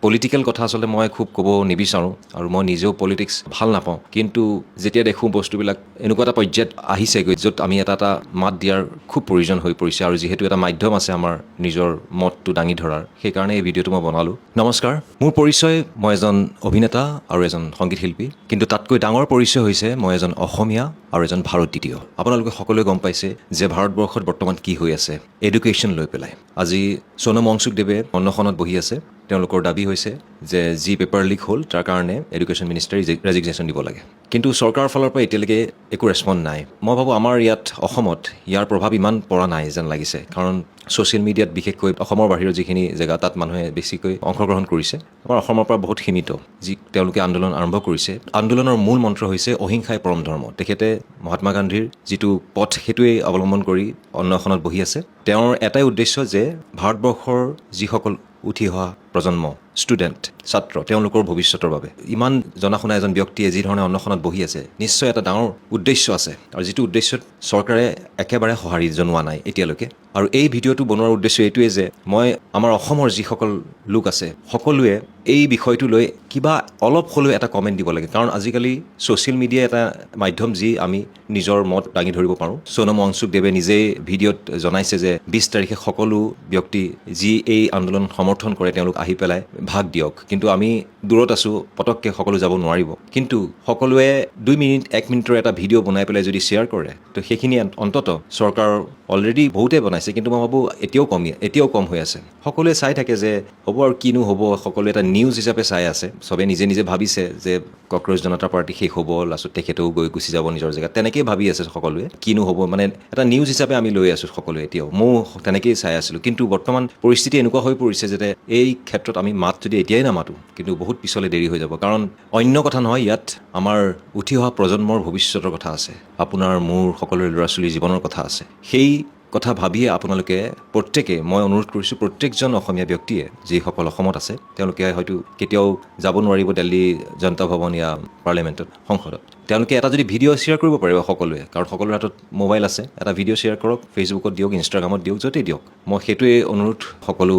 political কথা আসলে মই খুব ক'ব নিবিচাৰোঁ আৰু মই নিজেও পলিটিক্স ভাল নাপাওঁ কিন্তু যেতিয়া দেখোঁ বস্তুবিলাক এনেকুৱা এটা পৰ্যায়ত আহিছেগৈ য'ত আমি এটা মাত দিয়াৰ খুব প্ৰয়োজন হৈ পৰিছে আৰু যিহেতু এটা মাধ্যম আছে আমাৰ নিজৰ মতটো দাঙি ধৰাৰ সেইকাৰণে এই ভিডিঅ'টো মই বনালোঁ নমস্কাৰ মোৰ পৰিচয় মই এজন অভিনেতা আৰু এজন সংগীত শিল্পী কিন্তু তাতকৈ ডাঙৰ পৰিচয় হৈছে মই এজন অসমীয়া আৰু এজন ভাৰতীয় আপোনালোকে সকলোৱে গম পাইছে যে ভাৰতবৰ্ষত বৰ্তমান কি হৈ আছে এডুকেশ্যন লৈ পেলাই আজি সোনম ৱাংচুকদেৱে অন্নখনত বহি আছে তেওঁলোকৰ দাবী হৈছে যে যি পেপাৰ লিক হ'ল তাৰ কাৰণে এডুকেশ্যন মিনিষ্টাৰে ৰেজিগনেশ্যন দিব লাগে কিন্তু চৰকাৰৰ ফালৰ পৰা এতিয়ালৈকে একো ৰেছপন্স নাই মই ভাবোঁ আমাৰ ইয়াত অসমত ইয়াৰ প্ৰভাৱ ইমান পৰা নাই যেন লাগিছে কাৰণ ছ'চিয়েল মিডিয়াত বিশেষকৈ অসমৰ বাহিৰৰ যিখিনি জেগা তাত মানুহে বেছিকৈ অংশগ্ৰহণ কৰিছে আমাৰ অসমৰ পৰা বহুত সীমিত যি তেওঁলোকে আন্দোলন আৰম্ভ কৰিছে আন্দোলনৰ মূল মন্ত্ৰ হৈছে অহিংসাই পৰম ধৰ্ম তেখেতে মহাত্মা গান্ধীৰ যিটো পথ সেইটোৱেই অৱলম্বন কৰি অন্নখনত বহি আছে তেওঁৰ এটাই উদ্দেশ্য যে ভাৰতবৰ্ষৰ যিসকল উঠি অহা প্ৰজন্ম ষ্টুডেণ্ট ছাত্ৰ তেওঁলোকৰ ভৱিষ্যতৰ বাবে ইমান জনাশুনা এজন ব্যক্তিয়ে যি ধৰণে অন্নখনত বহি আছে নিশ্চয় এটা ডাঙৰ উদ্দেশ্য আছে আৰু যিটো উদ্দেশ্যত চৰকাৰে একেবাৰে সঁহাৰি জনোৱা নাই এতিয়ালৈকে আৰু এই ভিডিঅ'টো বনোৱাৰ উদ্দেশ্য এইটোৱে যে মই আমাৰ অসমৰ যিসকল লোক আছে সকলোৱে এই বিষয়টো লৈ কিবা অলপ হ'লেও এটা কমেণ্ট দিব লাগে কাৰণ আজিকালি ছ'চিয়েল মিডিয়া এটা মাধ্যম যি আমি নিজৰ মত দাঙি ধৰিব পাৰোঁ সোনম ৱাংচুকদেৱে নিজেই ভিডিঅ'ত জনাইছে যে 20 তাৰিখে সকলো ব্যক্তি যি এই আন্দোলন সমৰ্থন কৰে তেওঁলোক আহি পেলাই ভাগ দিয়ক কিন্তু আমি দূৰত আছোঁ পটককৈ সকলো যাব নোৱাৰিব কিন্তু সকলোৱে 2 মিনিট 1 মিনিটৰ এটা ভিডিঅ' বনাই পেলাই যদি শ্বেয়াৰ কৰে তো সেইখিনি অন্তত চৰকাৰ অলৰেডি বহুতে বনাইছে কিন্তু মই ভাবোঁ এতিয়াও কম হৈ আছে সকলোৱে চাই থাকে যে হ'ব আৰু কিনো হ'ব সকলোৱে এটা নিউজ হিচাপে চাই আছে চবে নিজে ভাবিছে যে কক্ৰ'চ জনতা পাৰ্টি শেষ হ'ব লাষ্টত তেখেতেও গুচি যাব নিজৰ জেগাত তেনেকেই ভাবি আছে সকলোৱে কিনো হ'ব মানে এটা নিউজ হিচাপে আমি লৈ আছোঁ সকলোৱে এতিয়াও ময়ো তেনেকেই চাই আছিলোঁ কিন্তু বৰ্তমান পৰিস্থিতি এনেকুৱা হৈ পৰিছে যে এই ক্ষেত্ৰত আমি মাত যদি এতিয়াই নামাতোঁ কিন্তু বহুত পিছলৈ দেৰি হৈ যাব কাৰণ অন্য কথা নহয় ইয়াত আমাৰ উঠি অহা প্ৰজন্মৰ ভৱিষ্যতৰ কথা আছে আপোনাৰ মোৰ সকলোৰে ল'ৰা ছোৱালীৰ জীৱনৰ কথা আছে সেই কথা ভাবিয়ে আপোনালোকে প্ৰত্যেকে মই অনুৰোধ কৰিছোঁ প্ৰত্যেকজন অসমীয়া ব্যক্তিয়ে যিসকল অসমত আছে তেওঁলোকে হয়তো কেতিয়াও যাব নোৱাৰিব দিল্লী জনতা ভৱন या পাৰ্লিয়ামেণ্টত সংসদত তেওঁলোকে এটা যদি ভিডিঅ' শ্বেয়াৰ কৰিব পাৰিব সকলোৱে কাৰণ সকলোৰে হাতত মোবাইল আছে এটা ভিডিঅ' শ্বেয়াৰ কৰক ফেচবুকত দিয়ক ইনষ্টাগ্ৰামত দিয়ক য'তেই দিয়ক মই সেইটোৱে অনুৰোধ সকলো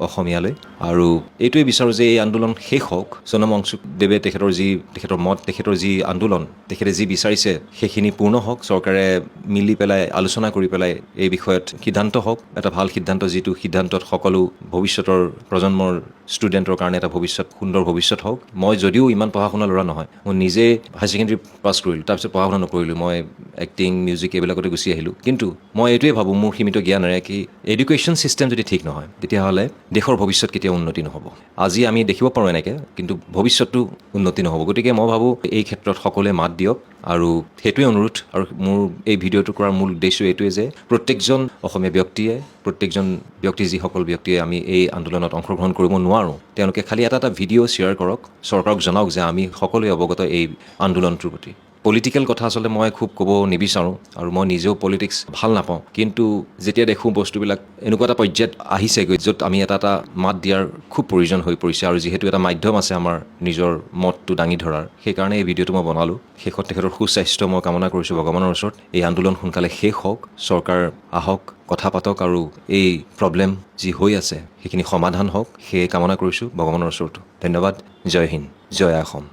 অসমীয়ালৈ আৰু এইটোৱে বিচাৰোঁ যে এই আন্দোলন শেষ হওক সোনম ৱাংচুকদেৱে তেখেতৰ মত তেখেতৰ যি আন্দোলন তেখেতে যি বিচাৰিছে সেইখিনি পূৰ্ণ হওক চৰকাৰে মিলি পেলাই আলোচনা কৰি পেলাই এই বিষয়ত সিদ্ধান্ত হওক এটা ভাল সিদ্ধান্ত যিটো সিদ্ধান্তত সকলো ভৱিষ্যতৰ প্ৰজন্মৰ ষ্টুডেণ্টৰ কাৰণে এটা সুন্দৰ ভৱিষ্যত হওক মই যদিও ইমান পঢ়া শুনা ল'ৰা নহয় মই নিজে হায়াৰ ছেকেণ্ডেৰী পাছ কৰিলোঁ তাৰপিছত পঢ়া শুনা নকৰিলোঁ মই এক্টিং মিউজিক এইবিলাকতে গুচি আহিলোঁ কিন্তু মই এইটোৱে ভাবোঁ মোৰ সীমিত জ্ঞানেৰে কি এডুকেশ্যন ছিষ্টেম যদি ঠিক নহয় তেতিয়াহ'লে দেশৰ ভৱিষ্যত কেতিয়াও উন্নতি নহ'ব আজি আমি দেখিব পাৰোঁ এনেকৈ কিন্তু ভৱিষ্যতটো উন্নতি নহ'ব গতিকে মই ভাবোঁ এই ক্ষেত্ৰত সকলোৱে মাত দিয়ক আৰু সেইটোৱে অনুৰোধ আৰু মোৰ এই ভিডিঅ'টো কৰাৰ মূল উদ্দেশ্য এইটোৱে যে প্ৰত্যেকজন অসমীয়া ব্যক্তিয়ে প্ৰত্যেকজন যিসকল ব্যক্তিয়ে আমি এই আন্দোলনত অংশগ্ৰহণ কৰিব নোৱাৰোঁ তেওঁলোকে খালি এটা ভিডিঅ' শ্বেয়াৰ কৰক চৰকাৰক জনাওক যে আমি সকলোৱে অৱগত এই আন্দোলনটোৰ প্ৰতি পলিটিক্যাল কথা আচলতে মই খুব ক'ব নিবিচাৰোঁ আৰু মই নিজেও পলিটিক্স ভাল নাপাওঁ কিন্তু যেতিয়া দেখোঁ বস্তুবিলাক এনেকুৱা এটা পৰ্যায়ত আহিছেগৈ য'ত আমি এটা মাত দিয়াৰ খুব প্ৰয়োজন হৈ পৰিছে আৰু যিহেতু এটা মাধ্যম আছে আমাৰ নিজৰ মতটো দাঙি ধৰাৰ সেইকাৰণে এই ভিডিঅ'টো মই বনালোঁ শেষত তেখেতৰ সুস্বাস্থ্য মই কামনা কৰিছোঁ ভগৱানৰ ওচৰত এই আন্দোলন সোনকালে শেষ হওক চৰকাৰ আহক কথা পাতক আৰু এই প্ৰব্লেম যি হৈ আছে সেইখিনি সমাধান হওক সেয়ে কামনা কৰিছোঁ ভগৱানৰ ওচৰতো ধন্যবাদ জয় হিন্দ জয় অসম